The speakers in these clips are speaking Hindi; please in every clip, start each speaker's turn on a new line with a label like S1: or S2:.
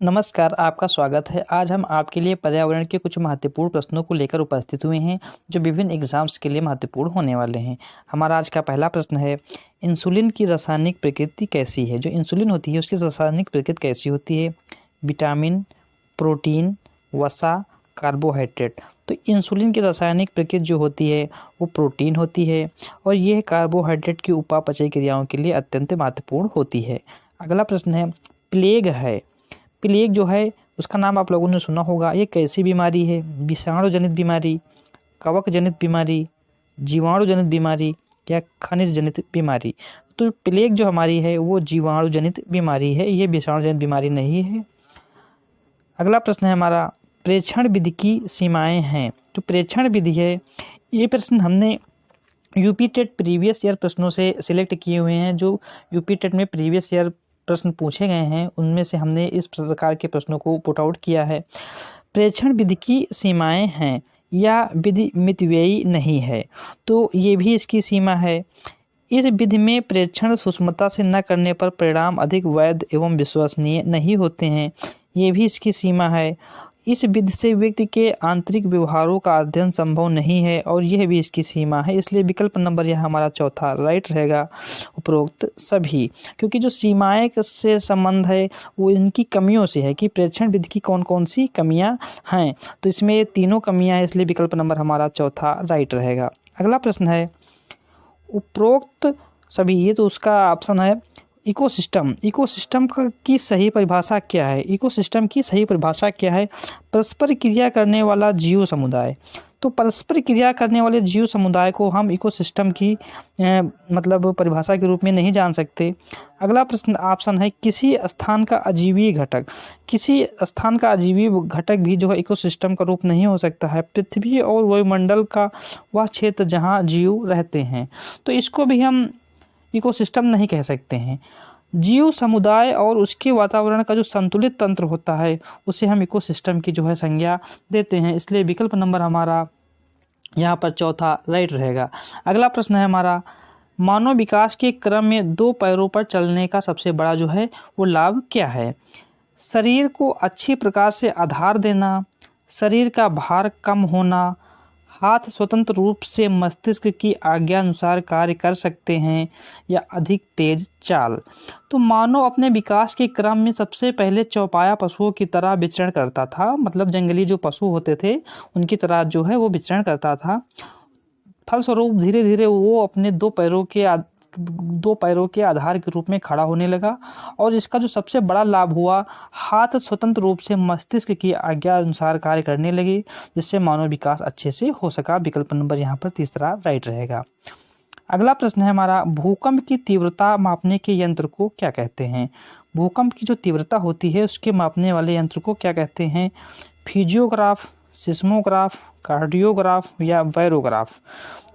S1: नमस्कार, आपका स्वागत है। आज हम आपके लिए पर्यावरण के कुछ महत्वपूर्ण प्रश्नों को लेकर उपस्थित हुए हैं, जो विभिन्न एग्ज़ाम्स के लिए महत्वपूर्ण होने वाले हैं। हमारा आज का पहला प्रश्न है, इंसुलिन की रासायनिक प्रकृति कैसी है? जो इंसुलिन होती है, उसकी रासायनिक प्रकृति कैसी होती है? विटामिन, प्रोटीन, वसा, कार्बोहाइड्रेट। तो इंसुलिन की रासायनिक प्रकृति जो होती है, वो प्रोटीन होती है और यह कार्बोहाइड्रेट की उपापचय क्रियाओं के लिए अत्यंत महत्वपूर्ण होती है। अगला प्रश्न है, प्लेग है। प्लेग जो है उसका नाम आप लोगों ने सुना होगा। ये कैसी बीमारी है? विषाणु जनित बीमारी, कवक जनित बीमारी, जीवाणु जनित बीमारी या खनिज जनित बीमारी। तो प्लेग जो हमारी है वो जीवाणु जनित बीमारी है, ये विषाणु जनित बीमारी नहीं है। अगला प्रश्न है हमारा, प्रेक्षण विधि की सीमाएं हैं। जो प्रेक्षण विधि है, ये प्रश्न हमने यूपी टेट प्रीवियस ईयर प्रश्नों से सिलेक्ट किए हुए हैं। जो यूपी टेट में प्रीवियस ईयर प्रश्न पूछे गए हैं, उनमें से हमने इस प्रकार के प्रश्नों को पुट आउट किया है। प्रेक्षण विधि की सीमाएं हैं या विधि मितव्ययी नहीं है, तो ये भी इसकी सीमा है। इस विधि में प्रेक्षण सूक्ष्मता से न करने पर परिणाम अधिक वैध एवं विश्वसनीय नहीं होते हैं, ये भी इसकी सीमा है। इस विधि से व्यक्ति के आंतरिक व्यवहारों का अध्ययन संभव नहीं है और यह भी इसकी सीमा है। इसलिए विकल्प नंबर यह हमारा चौथा राइट रहेगा, उपरोक्त सभी। क्योंकि जो सीमाएं से संबंध है वो इनकी कमियों से है कि प्रेक्षण विधि की कौन कौन सी कमियां हैं। तो इसमें ये तीनों कमियां हैं, इसलिए विकल्प नंबर हमारा चौथा राइट रहेगा। अगला प्रश्न है, उपरोक्त सभी, ये तो उसका ऑप्शन है। इकोसिस्टम की सही परिभाषा क्या है? इकोसिस्टम की सही परिभाषा क्या है? परस्पर क्रिया करने वाला जीव समुदाय। तो परस्पर क्रिया करने वाले जीव समुदाय को हम इकोसिस्टम की मतलब परिभाषा के रूप में नहीं जान सकते। अगला प्रश्न ऑप्शन है, किसी स्थान का अजीवी घटक। किसी स्थान का अजीवी घटक भी जो है इकोसिस्टम का रूप नहीं हो सकता है। पृथ्वी और वायुमंडल का वह क्षेत्र जहाँ जीव रहते हैं, तो इसको भी हम इकोसिस्टम नहीं कह सकते हैं। जीव समुदाय और उसके वातावरण का जो संतुलित तंत्र होता है, उसे हम इकोसिस्टम की जो है संज्ञा देते हैं। इसलिए विकल्प नंबर हमारा यहाँ पर चौथा राइट रहेगा। अगला प्रश्न है हमारा, मानव विकास के क्रम में दो पैरों पर चलने का सबसे बड़ा जो है वो लाभ क्या है? शरीर को अच्छी प्रकार से आधार देना, शरीर का भार कम होना, हाथ स्वतंत्र रूप से मस्तिष्क की आज्ञा अनुसार कार्य कर सकते हैं या अधिक तेज चाल। तो मानव अपने विकास के क्रम में सबसे पहले चौपाया पशुओं की तरह विचरण करता था, मतलब जंगली जो पशु होते थे उनकी तरह जो है वो विचरण करता था। फलस्वरूप धीरे धीरे वो अपने दो पैरों के आधार के रूप में खड़ा होने लगा और इसका जो सबसे बड़ा लाभ हुआ, हाथ स्वतंत्र रूप से मस्तिष्क की आज्ञा अनुसार कार्य करने लगे, जिससे मानव विकास अच्छे से हो सका। विकल्प नंबर यहाँ पर तीसरा राइट रहेगा। अगला प्रश्न है हमारा, भूकंप की तीव्रता मापने के यंत्र को क्या कहते हैं? भूकंप की जो तीव्रता होती है उसके मापने वाले यंत्र को क्या कहते हैं? फिजियोग्राफ, सिस्मोग्राफ, कार्डियोग्राफ या वायरोग्राफ।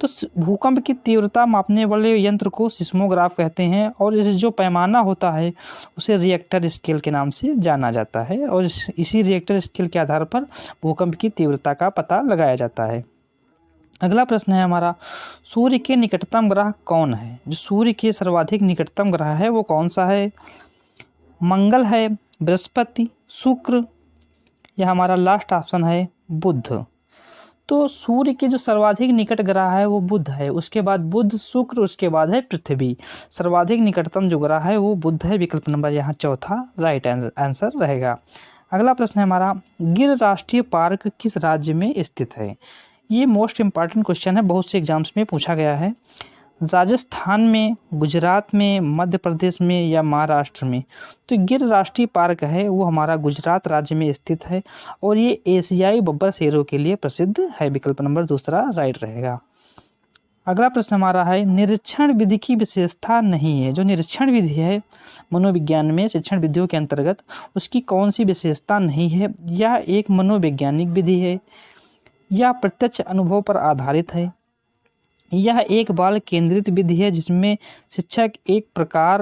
S1: तो भूकंप की तीव्रता मापने वाले यंत्र को सिस्मोग्राफ कहते हैं और इस जो पैमाना होता है उसे रिएक्टर स्केल के नाम से जाना जाता है और इसी रिएक्टर स्केल के आधार पर भूकंप की तीव्रता का पता लगाया जाता है। अगला प्रश्न है हमारा, सूर्य के निकटतम ग्रह कौन है? जो सूर्य के सर्वाधिक निकटतम ग्रह है वो कौन सा है? मंगल है, बृहस्पति, शुक्र या हमारा लास्ट ऑप्शन है बुध। तो सूर्य के जो सर्वाधिक निकट ग्रह है वो बुध है, उसके बाद बुध, शुक्र, उसके बाद है पृथ्वी। सर्वाधिक निकटतम जो ग्रह है वो बुध है। विकल्प नंबर यहाँ चौथा राइट आंसर रहेगा। अगला प्रश्न है हमारा, गिर राष्ट्रीय पार्क किस राज्य में स्थित है? ये मोस्ट इम्पॉर्टेंट क्वेश्चन है, बहुत से एग्जाम्स में पूछा गया है। राजस्थान में, गुजरात में, मध्य प्रदेश में या महाराष्ट्र में? तो गिर राष्ट्रीय पार्क है वो हमारा गुजरात राज्य में स्थित है और ये एशियाई बब्बर शेरों के लिए प्रसिद्ध है। विकल्प नंबर दूसरा राइट रहेगा। अगला प्रश्न हमारा है, निरीक्षण विधि की विशेषता नहीं है। जो निरीक्षण विधि है मनोविज्ञान में शिक्षण विधियों के अंतर्गत, उसकी कौन सी विशेषता नहीं है? यह एक मनोवैज्ञानिक विधि है, यह प्रत्यक्ष अनुभव पर आधारित है, यह एक बाल केंद्रित विधि है जिसमें शिक्षक एक प्रकार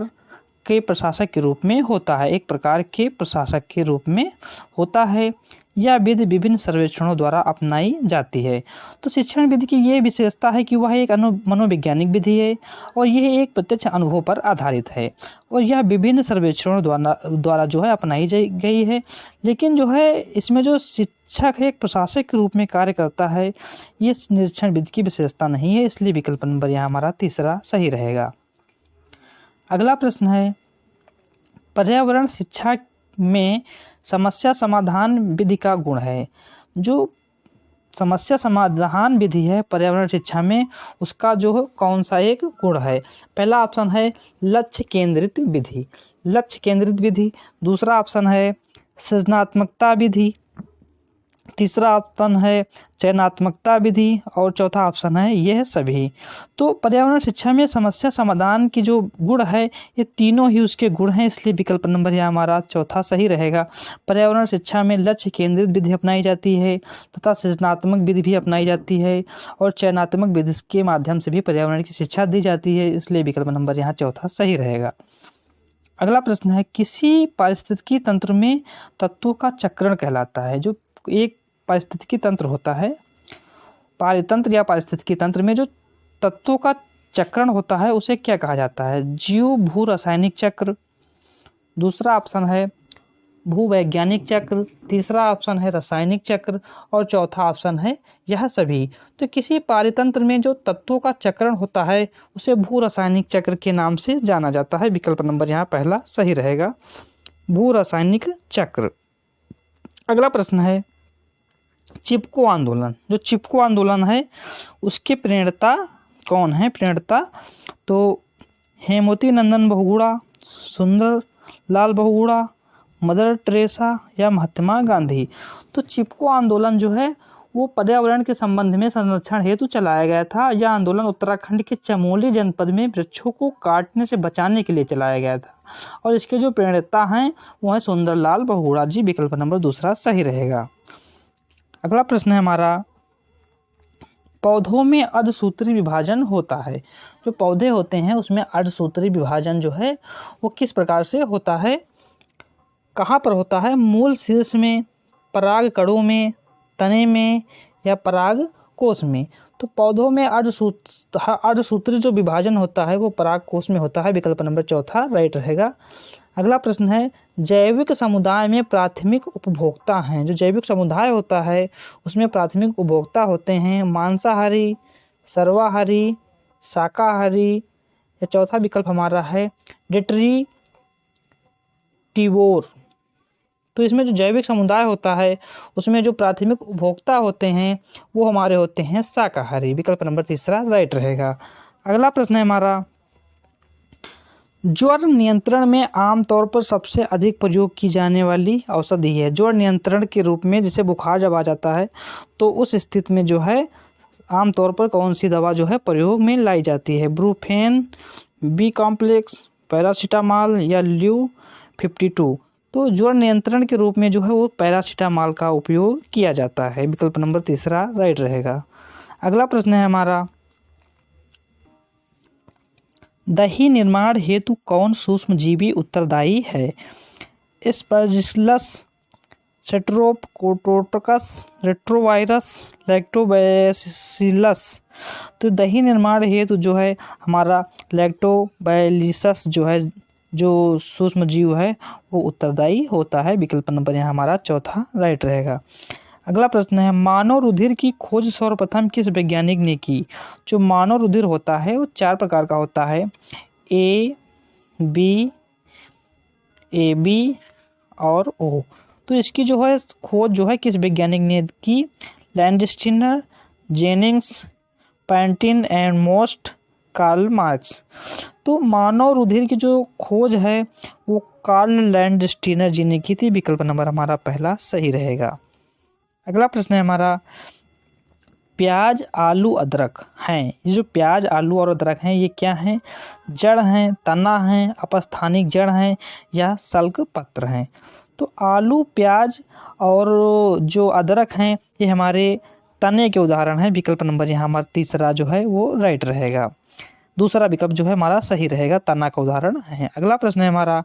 S1: के प्रशासक के रूप में होता है, एक प्रकार के प्रशासक के रूप में होता है। यह विधि विभिन्न सर्वेक्षणों द्वारा अपनाई जाती है। तो शिक्षण विधि की ये विशेषता है कि वह एक मनोवैज्ञानिक विधि है और यह एक प्रत्यक्ष अनुभव पर आधारित है और यह विभिन्न सर्वेक्षणों द्वारा जो है अपनाई गई है। लेकिन जो है इसमें जो शिक्षक एक प्रशासक के रूप में कार्य करता है, ये शिक्षण विधि की विशेषता नहीं है, इसलिए विकल्प नंबर यहाँ हमारा तीसरा सही रहेगा। अगला प्रश्न है, पर्यावरण शिक्षा में समस्या समाधान विधि का गुण है। जो समस्या समाधान विधि है पर्यावरण शिक्षा में, उसका जो कौन सा एक गुण है? पहला ऑप्शन है लक्ष्य केंद्रित विधि, लक्ष्य केंद्रित विधि। दूसरा ऑप्शन है सृजनात्मकता विधि। तीसरा ऑप्शन है चयनात्मकता विधि और चौथा ऑप्शन है यह सभी। तो पर्यावरण शिक्षा में समस्या समाधान की जो गुण है, ये तीनों ही उसके गुण हैं, इसलिए विकल्प नंबर यहाँ हमारा चौथा सही रहेगा। पर्यावरण शिक्षा में लक्ष्य केंद्रित विधि अपनाई जाती है तथा सृजनात्मक विधि भी अपनाई जाती है और चयनात्मक विधि के माध्यम से भी पर्यावरण की शिक्षा दी जाती है, इसलिए विकल्प नंबर यहाँ चौथा सही रहेगा। अगला प्रश्न है, किसी पारिस्थितिकी तंत्र में तत्वों का चक्रण कहलाता है। जो एक पारिस्थितिकी तंत्र होता है, पारितंत्र या पारिस्थितिकी तंत्र में जो तत्वों का चक्रण होता है उसे क्या कहा जाता है? जीव भू रासायनिक चक्र। दूसरा ऑप्शन है भूवैज्ञानिक चक्र। तीसरा ऑप्शन है रासायनिक चक्र और चौथा ऑप्शन है यह सभी। तो किसी पारितंत्र में जो तत्वों का चक्रण होता है उसे भू रासायनिक चक्र के नाम से जाना जाता है। विकल्प नंबर यहाँ पहला सही रहेगा, भू रासायनिक चक्र। अगला प्रश्न है, चिपको आंदोलन। जो चिपको आंदोलन है उसके प्रणेता कौन है? प्रणेता तो हेमवती नंदन बहुगुणा, सुंदर लाल बहुगुणा, मदर टेरेसा या महात्मा गांधी। तो चिपको आंदोलन जो है वो पर्यावरण के संबंध में संरक्षण हेतु चलाया गया था। यह आंदोलन उत्तराखंड के चमोली जनपद में वृक्षों को काटने से बचाने के लिए चलाया गया था और इसके जो प्रणेता हैं वो है सुंदरलाल बहुगुणा जी। विकल्प नंबर दूसरा सही रहेगा। अगला प्रश्न है हमारा, पौधों में अर्धसूत्री विभाजन होता है। जो पौधे होते हैं उसमें अर्धसूत्री विभाजन जो है वो किस प्रकार से होता है, कहाँ पर होता है? मूल शीर्ष में, पराग कड़ों में, तने में या पराग कोश में। तो पौधों में अर्धसूत्री जो विभाजन होता है वो पराग कोश में होता है। विकल्प नंबर चौथा राइट रहेगा। अगला प्रश्न है, जैविक समुदाय में प्राथमिक उपभोक्ता हैं। जो जैविक समुदाय होता है उसमें प्राथमिक उपभोक्ता होते हैं मांसाहारी, सर्वाहारी, शाकाहारी या चौथा विकल्प हमारा है डिट्रीटिवोर। तो इसमें जो जैविक समुदाय होता है उसमें जो प्राथमिक उपभोक्ता होते हैं वो हमारे होते हैं शाकाहारी। विकल्प नंबर तीसरा राइट रहेगा। अगला प्रश्न है हमारा, ज्वर नियंत्रण में आमतौर पर सबसे अधिक प्रयोग की जाने वाली औषधि है। ज्वर नियंत्रण के रूप में जैसे बुखार जब आ जाता है तो उस स्थिति में जो है आमतौर पर कौन सी दवा जो है प्रयोग में लाई जाती है? ब्रूफेन, बी कॉम्प्लेक्स, पैरासीटामॉल या ल्यू-52। तो ज्वर नियंत्रण के रूप में जो है वो पैरासीटामॉल का उपयोग किया जाता है। विकल्प नंबर तीसरा राइट रहेगा। अगला प्रश्न है हमारा, दही निर्माण हेतु कौन सूक्ष्मजीवी उत्तरदायी है? Aspergillus, Streptococcus, retrovirus, lactobacillus. तो दही निर्माण हेतु जो है हमारा लैक्टोबैसिलस जो है जो सूक्ष्मजीव है वो उत्तरदायी होता है। विकल्प नंबर यहाँ हमारा चौथा राइट रहेगा। अगला प्रश्न है, मानव रुधिर की खोज सर्वप्रथम किस वैज्ञानिक ने की? जो मानव रुधिर होता है वो चार प्रकार का होता है, ए बी और ओ। तो इसकी जो है खोज जो है किस वैज्ञानिक ने की? Landsteiner, Jennings, Pantin and Moss, Karl Marx. तो मानव रुधिर की जो खोज है वो कार्ल लैंडस्टीनर जी ने की थी। विकल्प नंबर हमारा पहला सही रहेगा। अगला प्रश्न है हमारा, प्याज, आलू, अदरक हैं। ये जो प्याज, आलू और अदरक हैं ये क्या हैं? जड़ हैं, तना हैं, अपस्थानिक जड़ हैं या सल्क पत्र हैं। तो आलू, प्याज और जो अदरक हैं ये हमारे तने के उदाहरण हैं। विकल्प नंबर यहाँ हमारा तीसरा जो है वो राइट रहेगा। दूसरा विकल्प जो है हमारा सही रहेगा, तना का उदाहरण है। अगला प्रश्न है हमारा,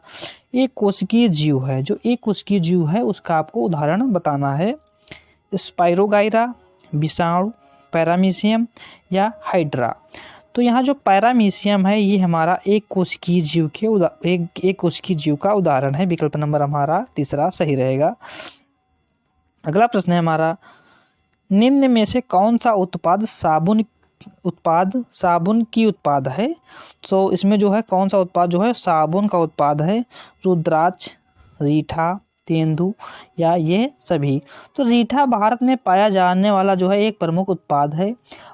S1: एक कोशिकीय जीव है, जो एक कोशिकीय जीव है उसका आपको उदाहरण बताना है। स्पाइरोगाइरा, विषाणु, पैरामीशियम या हाइड्रा। तो यहाँ जो पैरामीशियम है ये हमारा एक कोशिकीय जीव के एक कोशिकीय जीव का उदाहरण है। विकल्प नंबर हमारा तीसरा सही रहेगा। अगला प्रश्न है हमारा, निम्न में से कौन सा उत्पाद साबुन की उत्पाद है। तो इसमें जो है कौन सा उत्पाद जो है साबुन का उत्पाद है। रुद्राक्ष, रीठा, तेंदु या ये सभी। तो रीठा भारत में पाया जाने वाला जो है एक प्रमुख उत्पाद है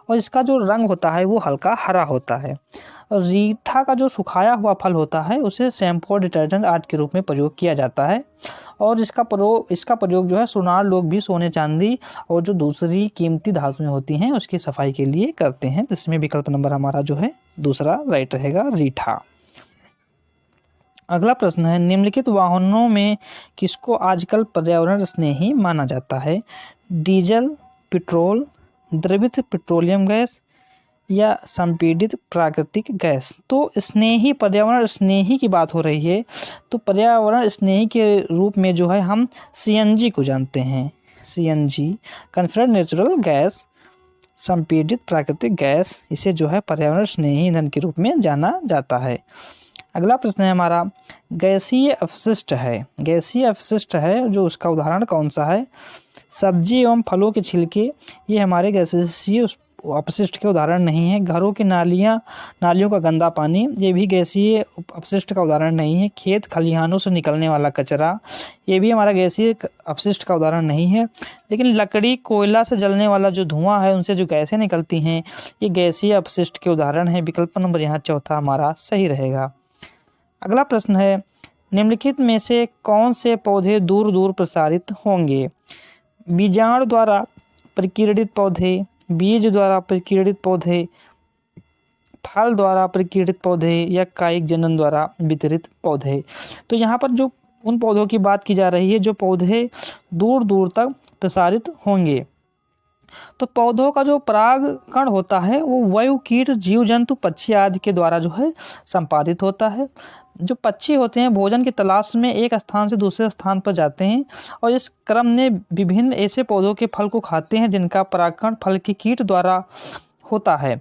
S1: और इसका जो रंग होता है वो हल्का हरा होता है। और रीठा का जो सुखाया हुआ फल होता है उसे शैम्पू और डिटर्जेंट आदि के रूप में प्रयोग किया जाता है और इसका प्रयोग जो है सुनार लोग भी सोने चांदी और जो दूसरी कीमती धातुएं होती हैं उसकी सफाई के लिए करते हैं। तो इसमें विकल्प नंबर हमारा जो है दूसरा राइट रहेगा, रीठा। अगला प्रश्न है, निम्नलिखित वाहनों में किसको आजकल पर्यावरण स्नेही माना जाता है। डीजल, पेट्रोल, द्रवित पेट्रोलियम गैस या संपीड़ित प्राकृतिक गैस। तो स्नेही, पर्यावरण स्नेही की बात हो रही है तो पर्यावरण स्नेही के रूप में जो है हम सीएनजी को जानते हैं। सीएनजी, कन्फर्ड नेचुरल गैस, संपीड़ित प्राकृतिक गैस, इसे जो है पर्यावरण स्नेही ईंधन के रूप में जाना जाता है। अगला प्रश्न है हमारा, गैसीय अपशिष्ट है। गैसीय अपशिष्ट है जो उसका उदाहरण कौन सा है। सब्जी एवं फलों के छिलके ये हमारे गैसीय अपशिष्ट के उदाहरण नहीं है। घरों की नालियों का गंदा पानी ये भी गैसीय अपशिष्ट का उदाहरण नहीं है। खेत खलिहानों से निकलने वाला कचरा ये भी हमारा गैसीय अपशिष्ट का उदाहरण नहीं है। लेकिन लकड़ी, कोयला से जलने वाला जो धुआं है उनसे जो गैसें निकलती हैं ये गैसीय अपशिष्ट के उदाहरण है। विकल्प नंबर यहाँ चौथा हमारा सही रहेगा। अगला प्रश्न है, निम्नलिखित में से कौन से पौधे दूर दूर प्रसारित होंगे। बीजाणु द्वारा प्रकीर्णित पौधे, बीज द्वारा प्रकीर्णित पौधे, फल द्वारा प्रकीर्णित पौधे या कायिक जनन द्वारा वितरित पौधे। तो यहाँ पर जो उन पौधों की बात की जा रही है जो पौधे दूर दूर तक प्रसारित होंगे। तो पौधों का जो परागकण होता है वो वायु, कीट, जीव जंतु, पक्षी आदि के द्वारा जो है संपादित होता है। जो पक्षी होते हैं भोजन की तलाश में एक स्थान से दूसरे स्थान पर जाते हैं और इस क्रम में विभिन्न ऐसे पौधों के फल को खाते हैं जिनका परागकण फल के कीट द्वारा होता है।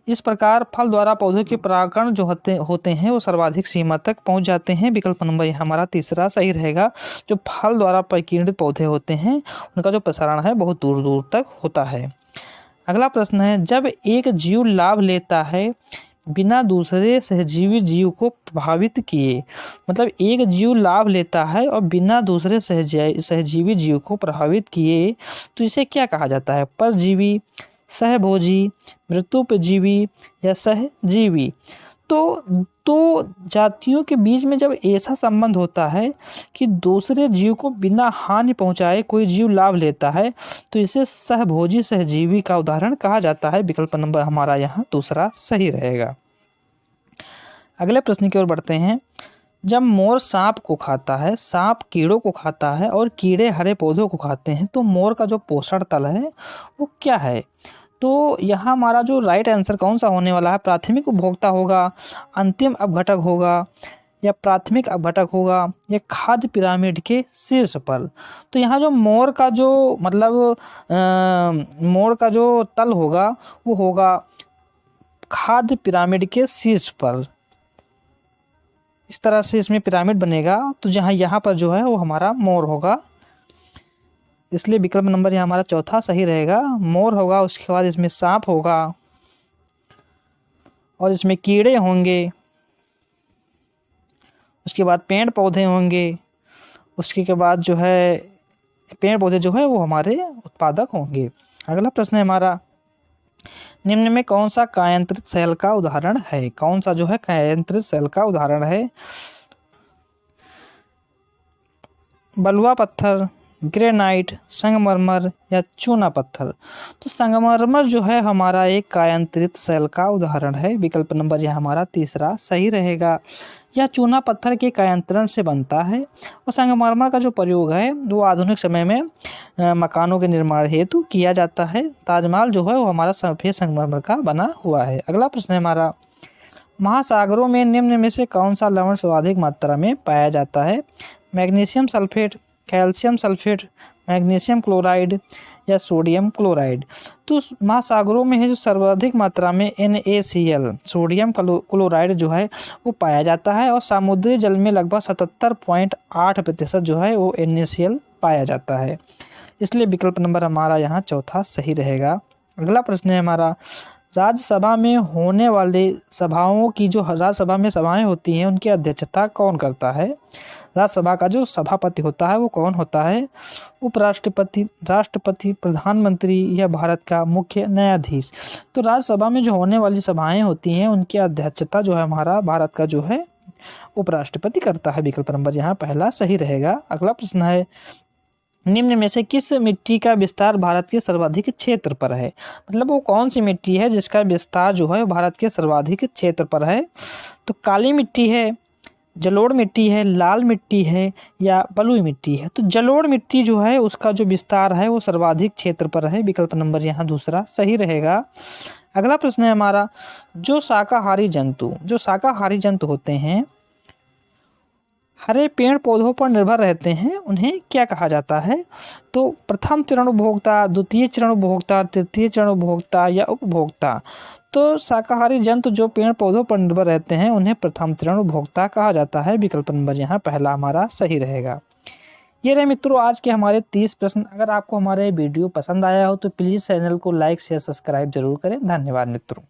S1: इस प्रकार फल द्वारा पौधों के परागकण जो होते हैं वो सर्वाधिक सीमा तक पहुंच जाते हैं। विकल्प नंबर हमारा तीसरा सही रहेगा। जो फल द्वारा प्रकीर्णित पौधे होते हैं उनका जो प्रसारण है बहुत दूर दूर तक होता है। अगला प्रश्न है, जब एक जीव लाभ लेता है बिना दूसरे सहजीवी जीव को प्रभावित किए। मतलब एक जीव लाभ लेता है और बिना दूसरे सहजीवी जीव को प्रभावित किए तो इसे क्या कहा जाता है। परजीवी, सहभोजी, मृत्युपजीवी या सहजीवी। तो जातियों के बीच में जब ऐसा संबंध होता है कि दूसरे जीव को बिना हानि पहुंचाए कोई जीव लाभ लेता है तो इसे सहभोजी, सहजीवी का उदाहरण कहा जाता है। विकल्प नंबर हमारा यहाँ दूसरा सही रहेगा। अगले प्रश्न की ओर बढ़ते हैं, जब मोर सांप को खाता है, सांप कीड़ों को खाता है और कीड़े हरे पौधों को खाते हैं तो मोर का जो पोषण तल है वो क्या है। तो यहाँ हमारा जो राइट आंसर कौन सा होने वाला है, प्राथमिक उपभोक्ता होगा, अंतिम अपघटक होगा या प्राथमिक अपघटक होगा या खाद्य पिरामिड के शीर्ष पर। तो यहाँ जो मोर का जो मोर का जो तल होगा वो होगा खाद्य पिरामिड के शीर्ष पर। इस तरह से इसमें पिरामिड बनेगा तो जहाँ यहाँ पर जो है वो हमारा मोर होगा, इसलिए विकल्प नंबर यहाँ हमारा चौथा सही रहेगा। मोर होगा, उसके बाद इसमें सांप होगा और इसमें कीड़े होंगे, उसके बाद पेड़ पौधे होंगे, उसके के बाद जो है पेड़ पौधे जो है वो हमारे उत्पादक होंगे। अगला प्रश्न है हमारा, निम्न में कौन सा कायांतरित सेल का उदाहरण है। कौन सा जो है कायांतरित सेल का उदाहरण है। बलुआ पत्थर, ग्रेनाइट, संगमरमर या चूना पत्थर। तो संगमरमर जो है हमारा एक कायांतरित सेल का उदाहरण है। विकल्प नंबर यह हमारा तीसरा सही रहेगा। यह चूना पत्थर के कायांतरण से बनता है और संगमरमर का जो प्रयोग है वो आधुनिक समय में मकानों के निर्माण हेतु किया जाता है। ताजमहल जो है वो हमारा सफ़ेद संगमरमर का बना हुआ है। अगला प्रश्न है हमारा, महासागरों में निम्न में से कौन सा लवण सर्वाधिक मात्रा में पाया जाता है? Magnesium sulphate, calcium sulphate, magnesium chloride या सोडियम क्लोराइड। तो महासागरों में है जो सर्वाधिक मात्रा में NaCl सोडियम क्लोराइड जो है वो पाया जाता है, और समुद्री जल में लगभग 77.8% जो है वो NaCl पाया जाता है। इसलिए विकल्प नंबर हमारा यहाँ चौथा सही रहेगा। अगला प्रश्न है हमारा, राज्यसभा में होने वाले सभाओं की जो राज्यसभा में सभाएं होती हैं उनकी अध्यक्षता कौन करता है? राज्यसभा का जो सभापति होता है वो कौन होता है? उपराष्ट्रपति, राष्ट्रपति, प्रधानमंत्री या भारत का मुख्य न्यायाधीश? तो राज्यसभा में जो होने वाली सभाएं होती हैं उनकी अध्यक्षता जो है हमारा भारत का जो है उपराष्ट्रपति करता है। विकल्प नंबर यहाँ पहला सही रहेगा। अगला प्रश्न है, निम्न में से किस मिट्टी का विस्तार भारत के सर्वाधिक क्षेत्र पर है? मतलब वो कौन सी मिट्टी है जिसका विस्तार जो है भारत के सर्वाधिक क्षेत्र पर है? तो काली मिट्टी है, जलोढ़ मिट्टी है, लाल मिट्टी है या बलुई मिट्टी है? तो जलोढ़ मिट्टी जो है उसका जो विस्तार है वो सर्वाधिक क्षेत्र पर है। विकल्प नंबर यहाँ दूसरा सही रहेगा। अगला प्रश्न है हमारा, जो शाकाहारी जंतु होते हैं हरे पेड़ पौधों पर निर्भर रहते हैं, उन्हें क्या कहा जाता है? तो प्रथम चरण उपभोक्ता, द्वितीय चरण उपभोक्ता, तृतीय चरण उपभोक्ता या उपभोक्ता? तो शाकाहारी जंतु जो पेड़ पौधों पर निर्भर रहते हैं उन्हें प्रथम चरण उपभोक्ता कहा जाता है। विकल्प नंबर यहाँ पहला हमारा सही रहेगा। ये रहे मित्रों आज के हमारे 30 प्रश्न। अगर आपको हमारे वीडियो पसंद आया हो तो प्लीज़ चैनल को लाइक शेयर सब्सक्राइब जरूर करें। धन्यवाद मित्रों।